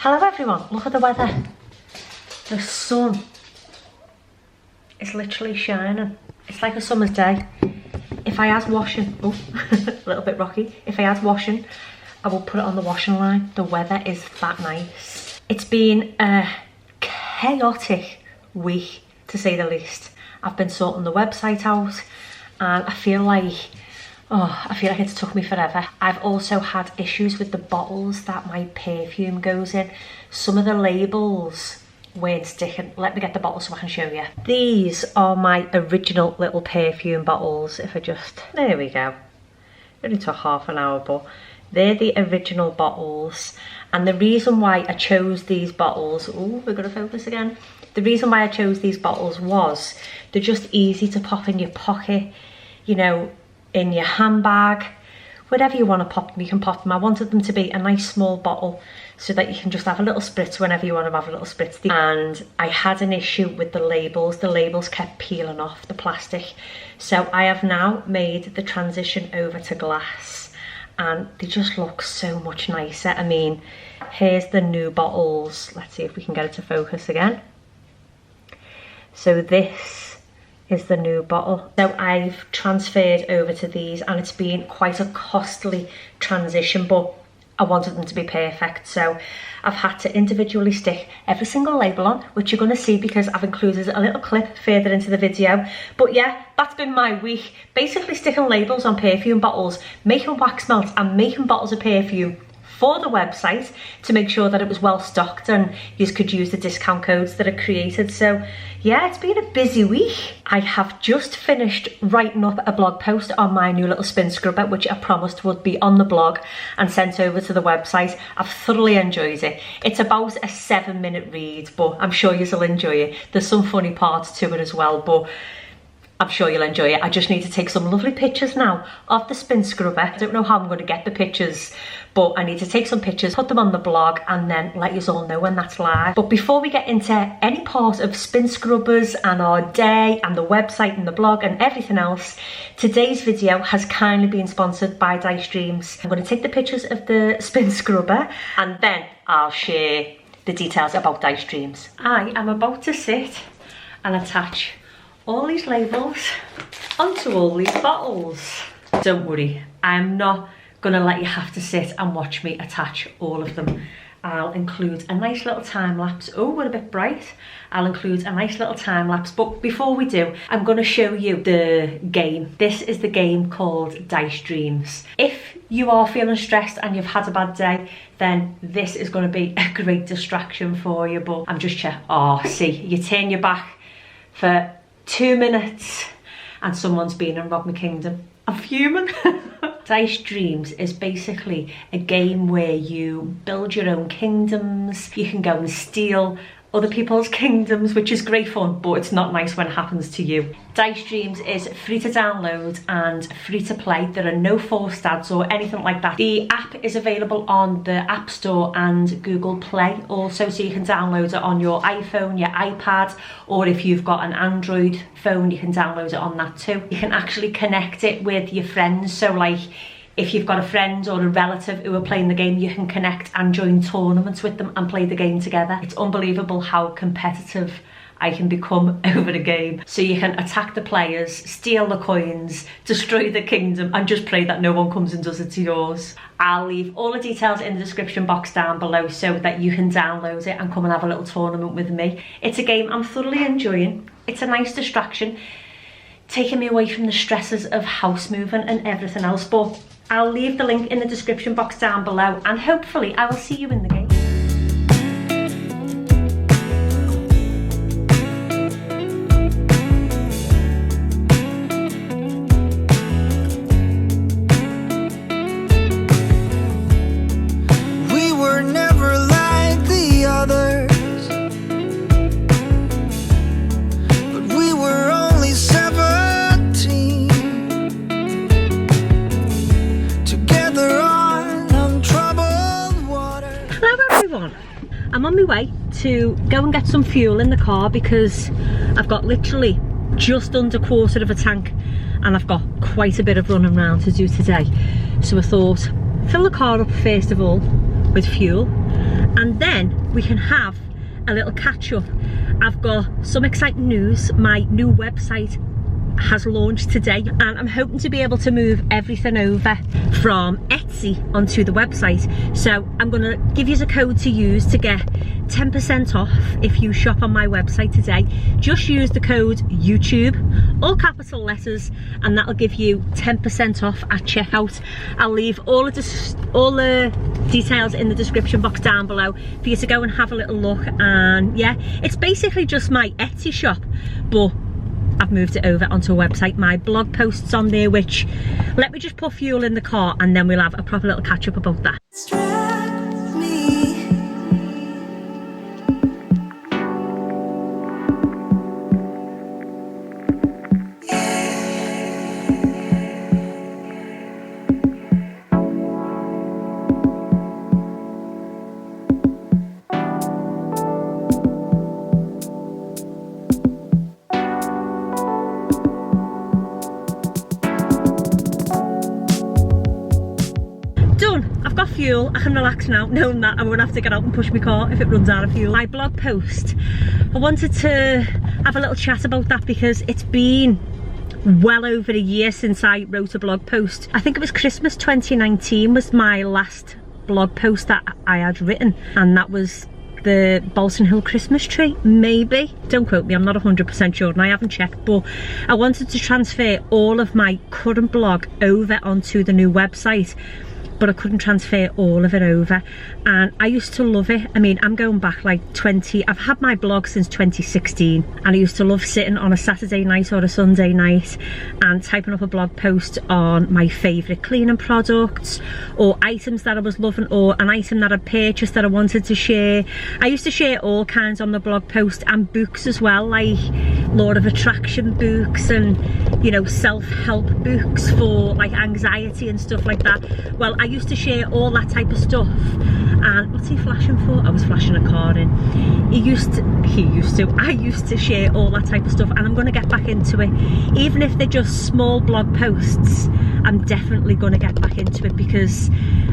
Hello everyone, look at the weather. The sun is literally shining. It's like a summer's day. If I had washing, oh, a little bit rocky. If I had washing, I will put it on the washing line. The weather is that nice. It's been a chaotic week, to say the least. I've been sorting the website out and I feel like it's took me forever. I've also had issues with the bottles that my perfume goes in. Some of the labels weren't sticking. Let me get the bottle so I can show you. These are my original little perfume bottles. There we go. It only took half an hour, but they're the original bottles. And the reason why I chose these bottles, oh, we're gonna focus again. The reason why I chose these bottles was they're just easy to pop in your pocket, you know, in your handbag, whatever you want to pop them, you can pop them. I wanted them to be a nice small bottle so that you can just have a little spritz whenever you want to have a little spritz. And I had an issue with the labels. The labels kept peeling off the plastic. So I have now made the transition over to glass and they just look so much nicer. I mean, here's the new bottles. Let's see if we can get it to focus again. So this is the new bottle. So I've transferred over to these and it's been quite a costly transition, but I wanted them to be perfect. So I've had to individually stick every single label on, which you're gonna see because I've included a little clip further into the video. But yeah, that's been my week. Basically sticking labels on perfume bottles, making wax melts and making bottles of perfume for the website to make sure that it was well stocked and you could use the discount codes that are created. So yeah, it's been a busy week. I have just finished writing up a blog post on my new little spin scrubber, which I promised would be on the blog and sent over to the website. I've thoroughly enjoyed it. It's about a 7-minute read, but I'm sure you'll enjoy it. There's some funny parts to it as well, but I'm sure you'll enjoy it. I just need to take some lovely pictures now of the spin scrubber. I don't know how I'm going to get the pictures, but I need to take some pictures, put them on the blog, and then let you all know when that's live. But before we get into any part of spin scrubbers and our day and the website and the blog and everything else, today's video has kindly been sponsored by Dice Dreams. I'm going to take the pictures of the spin scrubber and then I'll share the details about Dice Dreams. I am about to sit and attach all these labels onto all these bottles. Don't worry, I'm not gonna let you have to sit and watch me attach all of them. I'll include a nice little time lapse. Oh, we're a bit bright. I'll include a nice little time lapse, but before we do, I'm gonna show you the game. This is the game called Dice Dreams. If you are feeling stressed and you've had a bad day, then this is gonna be a great distraction for you, but I'm just checking. Oh, see, you turn your back for 2 minutes and someone's been and robbed my kingdom. I'm fuming. Dice Dreams is basically a game where you build your own kingdoms. You can go and steal other people's kingdoms, which is great fun, but it's not nice when it happens to you. Dice Dreams is free to download and free to play. There are no forced ads or anything like that. The app is available on the App Store and Google Play also, so you can download it on your iPhone, your iPad, or if you've got an Android phone, you can download it on that too. You can actually connect it with your friends, so like if you've got a friend or a relative who are playing the game, you can connect and join tournaments with them and play the game together. It's unbelievable how competitive I can become over the game. So you can attack the players, steal the coins, destroy the kingdom, and just pray that no one comes and does it to yours. I'll leave all the details in the description box down below so that you can download it and come and have a little tournament with me. It's a game I'm thoroughly enjoying. It's a nice distraction, taking me away from the stresses of house moving and everything else, but I'll leave the link in the description box down below and hopefully I will see you in the game. We were never like the others, but we were only 17. Together on untroubled water. Hello everyone, I'm on my way to go and get some fuel in the car because I've got literally just under a quarter of a tank and I've got quite a bit of running around to do today. So I thought, fill the car up first of all with fuel and then we can have a little catch up. I've got some exciting news. My new website has launched today, and I'm hoping to be able to move everything over from Etsy onto the website. So I'm going to give you a code to use to get 10% off if you shop on my website today. Just use the code YouTube, all capital letters, and that'll give you 10% off at checkout. I'll leave all the details in the description box down below for you to go and have a little look. And yeah, it's basically just my Etsy shop, but I've moved it over onto a website. My blog posts on there, which, let me just put fuel in the car and then we'll have a proper little catch up about that. Fuel, I can relax now knowing that I won't have to get out and push my car if it runs out of fuel. My blog post, I wanted to have a little chat about that because it's been well over a year since I wrote a blog post. I think it was Christmas 2019 was my last blog post that I had written, and that was the Bolton Hill Christmas tree, maybe, don't quote me, I'm not 100% sure and I haven't checked, but I wanted to transfer all of my current blog over onto the new website, but I couldn't transfer all of it over. And I used to love it. I mean, I'm going back like I've had my blog since 2016, and I used to love sitting on a Saturday night or a Sunday night and typing up a blog post on my favourite cleaning products or items that I was loving, or an item that I purchased that I wanted to share. I used to share all kinds on the blog post, and books as well, like Law of Attraction books and, you know, self-help books for like anxiety and stuff like that. Well, I used to share all that type of stuff. And what's he flashing for? I was flashing a car in. I used to share all that type of stuff, and I'm going to get back into it. Even if they're just small blog posts, I'm definitely going to get back into it, because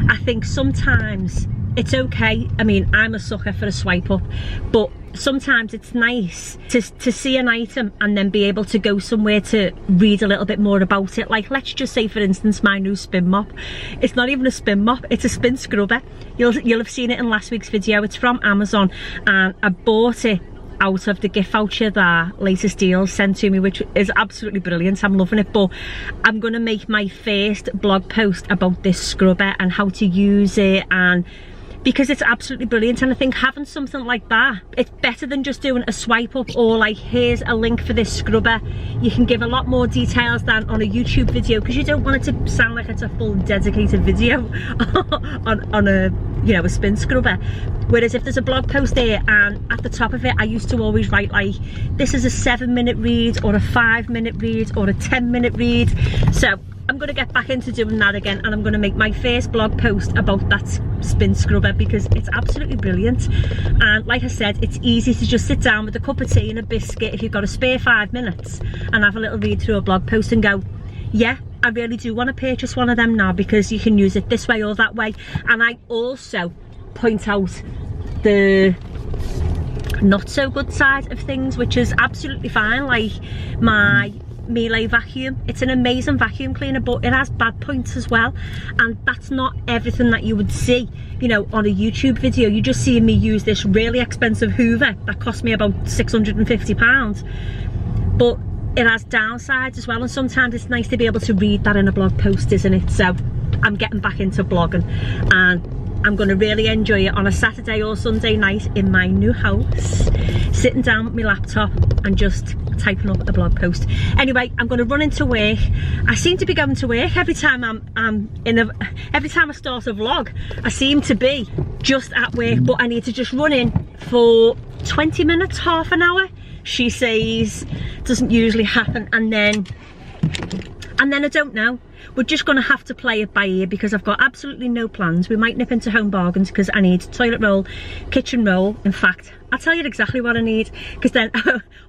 I think sometimes it's okay. I mean, I'm a sucker for a swipe up, but sometimes it's nice to see an item and then be able to go somewhere to read a little bit more about it. Like, let's just say, for instance, my new spin mop. It's not even a spin mop, it's a spin scrubber. You'll have seen it in last week's video. It's from Amazon, and I bought it out of the gift voucher that Latest Deals sent to me, which is absolutely brilliant. I'm loving it. But I'm going to make my first blog post about this scrubber and how to use it, and because it's absolutely brilliant. And I think having something like that, it's better than just doing a swipe up or like, here's a link for this scrubber. You can give a lot more details than on a YouTube video, because you don't want it to sound like it's a full dedicated video on a, you know, a spin scrubber. Whereas if there's a blog post there, and at the top of it I used to always write like, this is a 7-minute read or a 5-minute read or a 10-minute read. So I'm going to get back into doing that again, and I'm going to make my first blog post about that spin scrubber, because it's absolutely brilliant. And like I said, it's easy to just sit down with a cup of tea and a biscuit if you've got a spare 5 minutes and have a little read through a blog post and go, yeah, I really do want to purchase one of them now, because you can use it this way or that way. And I also point out the not so good side of things, which is absolutely fine. Like my Miele vacuum, it's an amazing vacuum cleaner, but it has bad points as well, and that's not everything that you would see, you know, on a YouTube video. You just see me use this really expensive Hoover that cost me about £650, but it has downsides as well, and sometimes it's nice to be able to read that in a blog post, isn't it? So I'm getting back into blogging, and I'm going to really enjoy it on a Saturday or Sunday night in my new house, sitting down with my laptop and just typing up a blog post. Anyway, I'm going to run into work. I seem to be going to work every time every time I start a vlog. I seem to be just at work, but I need to just run in for 20 minutes, half an hour. She says doesn't usually happen, and then I don't know. We're just going to have to play it by ear, because I've got absolutely no plans. We might nip into Home Bargains because I need toilet roll, kitchen roll. In fact, I'll tell you exactly what I need, because then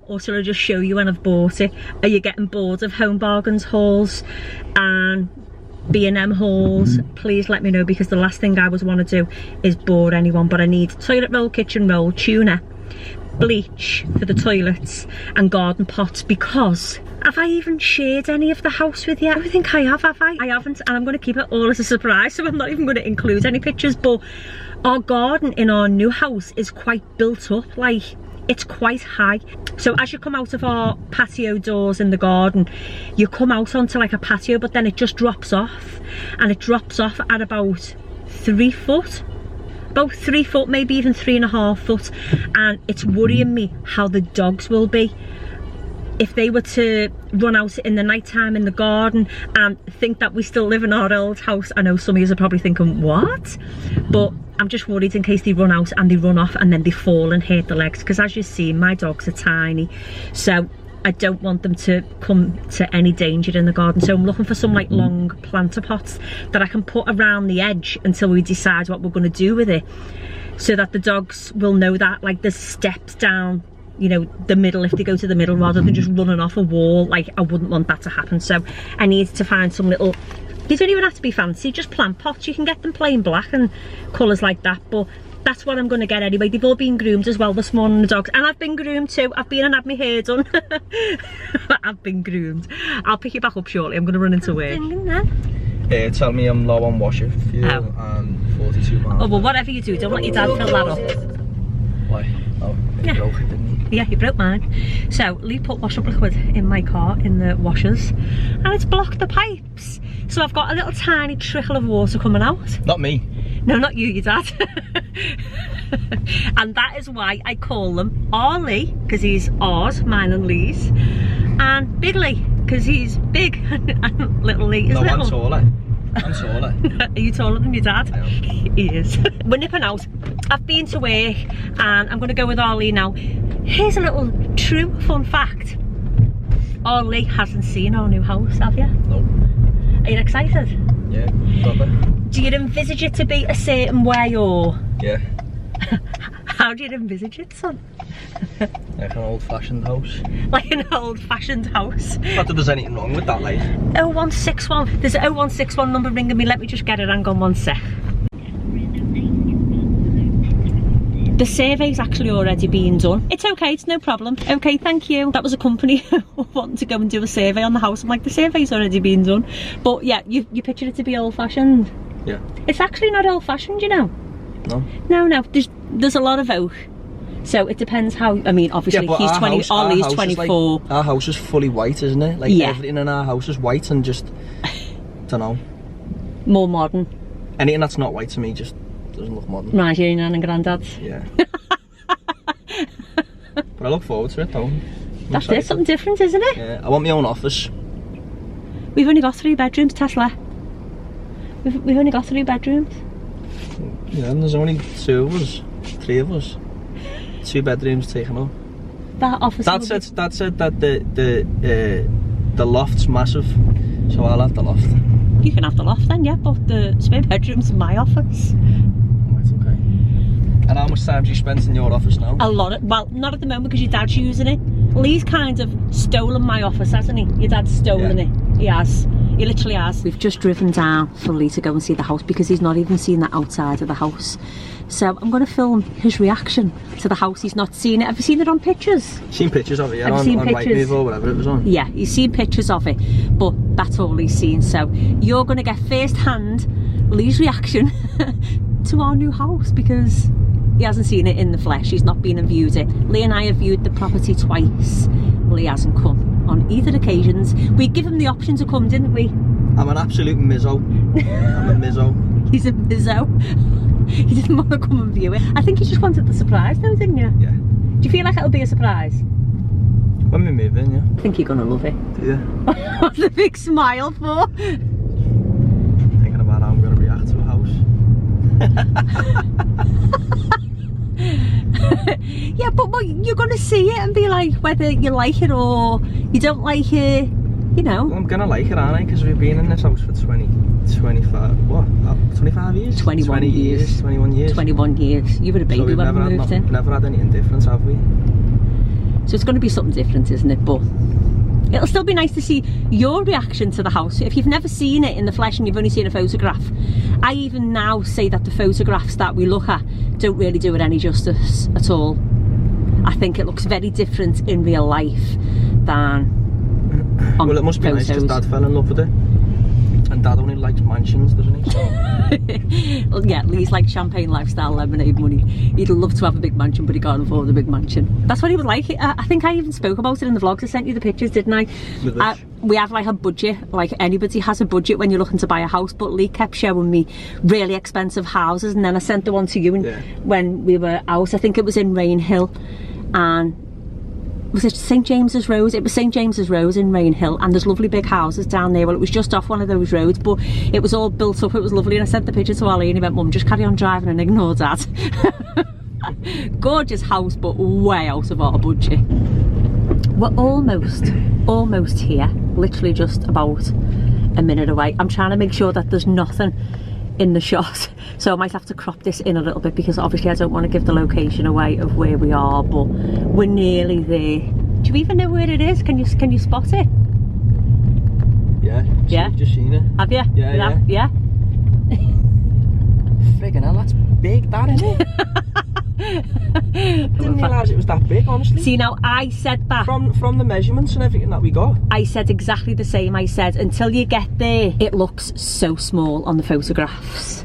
also I'll just show you when I've bought it. Are you getting bored of Home Bargains hauls? And B&M hauls, please let me know, because the last thing I would want to do is bore anyone. But I need toilet roll, kitchen roll, tuna, bleach for the toilets, and garden pots. Because have I even shared any of the house with you? I don't think I have I? I haven't, and I'm going to keep it all as a surprise, so I'm not even going to include any pictures. But our garden in our new house is quite built up, like it's quite high. So as you come out of our patio doors in the garden, you come out onto like a patio, but then it just drops off, and it drops off at about 3 foot. About 3 foot, maybe even 3.5 foot. And it's worrying me how the dogs will be if they were to run out in the night time in the garden and think that we still live in our old house. I know some of you are probably thinking, what? But I'm just worried in case they run out and they run off and then they fall and hurt their legs, because as you see, my dogs are tiny, so I don't want them to come to any danger in the garden. So I'm looking for some like long planter pots that I can put around the edge until we decide what we're going to do with it, so that the dogs will know that like there's steps down, you know, the middle if they go to the middle, rather than just running off a wall. Like, I wouldn't want that to happen. So I need to find some little, they don't even have to be fancy, just plant pots. You can get them plain black and colours like that, but that's what I'm going to get anyway. They've all been groomed as well this morning, the dogs, and I've been groomed too. I've been and had my hair done. I've been groomed. I'll pick you back up shortly. I'm going to run into work. Tell me I'm low on washer fuel and £42. Oh, well, whatever you do, don't let your dad fill that up. Why? Oh, yeah. Broke it, didn't he? Yeah, he broke mine. So Lee put wash up liquid in my car in the washers, and it's blocked the pipes. So I've got a little tiny trickle of water coming out. Not me. No, not you, your dad. And that is why I call them Lee, because he's ours, mine and Lee's, and Big Lee, because he's big, and Little Lee is little. I'm taller. I'm taller. Are you taller than your dad? I am. He is. We're nipping out. I've been to work and I'm going to go with Lee now. Here's a little true fun fact. Lee hasn't seen our new house, have you? No. Are you excited? Yeah, probably. Do you envisage it to be a certain way, or? Yeah. How do you envisage it, son? Like an old-fashioned house. Like an old-fashioned house. Not that there's anything wrong with that, like. 0161. There's an 0161 number ringing me. Let me just get it. Hang on one sec. The survey's actually already been done. It's okay, it's no problem. Okay, thank you. That was a company wanting to go and do a survey on the house. I'm like, the survey's already been done. But yeah, you pictured it to be old-fashioned. Yeah. It's actually not old-fashioned, you know. No. No. There's a lot of oak. So it depends how, I mean, obviously yeah, he's 20, Ollie's 24. Like, our house is fully white, isn't it? Like, yeah. Everything in our house is white and just, don't know. More modern. Anything that's not white to me just doesn't look modern. Right, your nan and granddad's. Yeah. But I look forward to it though. That's it, something different, isn't it? Yeah, I want my own office. We've only got 3 bedrooms, Tesla. We've only got 3 bedrooms. Yeah, and there's only 2 of us, 3 of us. 2 bedrooms taken up. That office. That said that the loft's massive, so I'll have the loft. You can have the loft then, yeah, but the spare bedroom's in my office. Right, okay. And how much time do you spend in your office now? A lot. Well, not at the moment because your dad's using it. Lee's kind of stolen my office, hasn't he? Your dad's stolen it. He has. He literally has. We've just driven down for Lee to go and see the house because he's not even seen the outside of the house. So I'm going to film his reaction to the house. He's not seen it. Have you seen it on pictures? Seen pictures of it, yeah, on Rightmove or whatever it was on. Yeah, he's seen pictures of it, but that's all he's seen. So you're going to get first-hand Lee's reaction to our new house because he hasn't seen it in the flesh. He's not been and viewed it. Lee and I have viewed the property twice. Lee hasn't come on either occasions. We gave him the option to come, didn't we? I'm an absolute mizzo. I'm a mizzo. He's a mizzo. He didn't want to come and view it. I think he just wanted the surprise though, didn't you? Yeah. Do you feel like it'll be a surprise? When we move in, yeah. I think you're going to love it. Do you? What's the big smile for? Thinking about how I'm going to react to a house. Yeah, but you're going to see it and be like, whether you like it or you don't like it, you know. Well, I'm going to like it, aren't I? Because we've been in this house for 25 years? 21 years. 21 years. 21 years. You were a baby so when we moved in. We've never had anything different, have we? So it's going to be something different, isn't it? But It'll still be nice to see your reaction to the house. If you've never seen it in the flesh and you've only seen a photograph, I even now say that the photographs that we look at don't really do it any justice at all. I think it looks very different in real life than on Well, it must be photos. nice because Dad fell in love with it. And Dad only likes mansions, doesn't he? So. Well, yeah, Lee's like champagne lifestyle, lemonade money. He'd love to have a big mansion, but he can't afford a big mansion. That's what he was like. I think I even spoke about it in the vlogs. I sent you the pictures, didn't I? We have like a budget, like anybody has a budget when you're looking to buy a house, but Lee kept showing me really expensive houses, and then I sent the one to you when we were out. I think it was in Rainhill, and was it St James's Road? It was St James's Road in Rainhill, and there's lovely big houses down there. Well, it was just off one of those roads, but it was all built up. It was lovely, and I sent the picture to Ali, and he went, "Mum, just carry on driving and ignore Dad." Gorgeous house, but way out of our budget. We're almost here. Literally just about a minute away. I'm trying to make sure that there's nothing in the shot, so I might have to crop this in a little bit because obviously I don't want to give the location away of where we are, but we're nearly there. Do you even know where it is? Can you spot it? Yeah. Just seen it. Have you? Yeah. Friggin' hell, that's big, that, isn't it? Didn't realise it was that big, honestly. See, now I said that from the measurements and everything that we got. I said exactly the same. I said until you get there it looks so small on the photographs,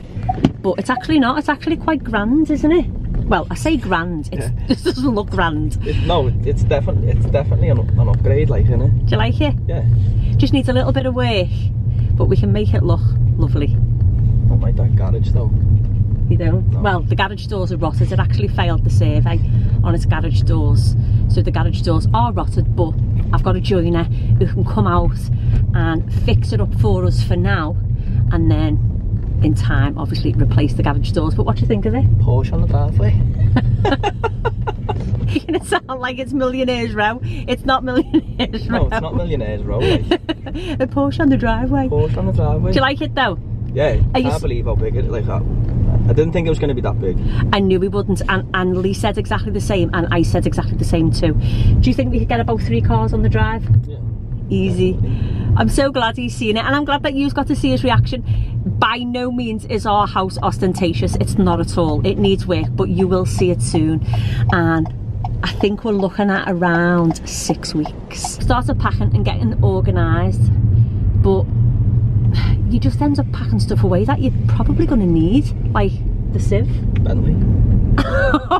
but it's actually not. It's actually quite grand, isn't it? Well, I say grand, it doesn't look grand. It's definitely an upgrade, like, isn't it? Do you like it? Yeah. Just needs a little bit of work, but we can make it look lovely. Don't like that garage though. You don't? No. Well, the garage doors are rotted. It actually failed the survey on its garage doors, so the garage doors are rotted, but I've got a joiner who can come out and fix it up for us for now, and then in time obviously replace the garage doors. But what do you think of it? Porsche on the driveway. You're gonna sound like it's Millionaires Row. It's not Millionaires Row. No, it's not Millionaires Row, like. A Porsche on the driveway. Porsche on the driveway. Do you like it though? Yeah, I can't believe how big it is, like that. I didn't think it was going to be that big. I knew we wouldn't, and Lee said exactly the same, and I said exactly the same too. Do you think we could get about 3 cars on the drive? Yeah. Easy. I'm so glad he's seen it, and I'm glad that you've got to see his reaction. By no means is our house ostentatious. It's not at all. It needs work, but you will see it soon. And I think we're looking at around 6 weeks. Started packing and getting organised, but you just end up packing stuff away that you're probably going to need, like the sieve. Bentley.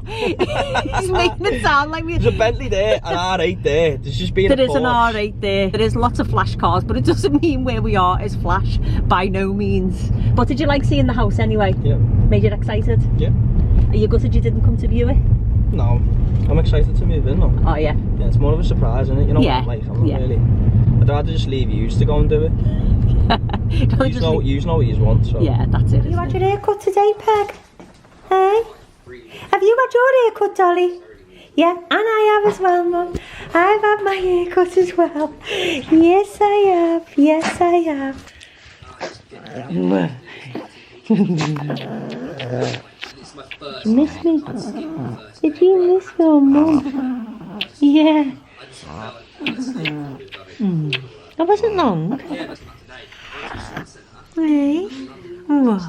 He's making it sound like there's a Bentley there, an R8 there. There's just been there a is an Porsche. R8 there. There is lots of flash cars, but it doesn't mean where we are is flash, by no means. But did you like seeing the house anyway? Yeah. Made you excited? Yeah. Are you gutted you didn't come to view it? No, I'm excited to move in though. Oh yeah. Yeah, it's more of a surprise, isn't it? You know Yeah. what I'm like, I'm not really. I'd rather just leave you to go and do it. You know what you want, so. Yeah, that's it. You had your haircut today, Peg? Hey? Have you had your haircut, Dolly? Yeah, and I have as well, Mum. I've had my haircut as well. Yes, I have. Yes, I have. Did you miss me? Did you miss your Mum? Yeah. That wasn't long. Hey? What?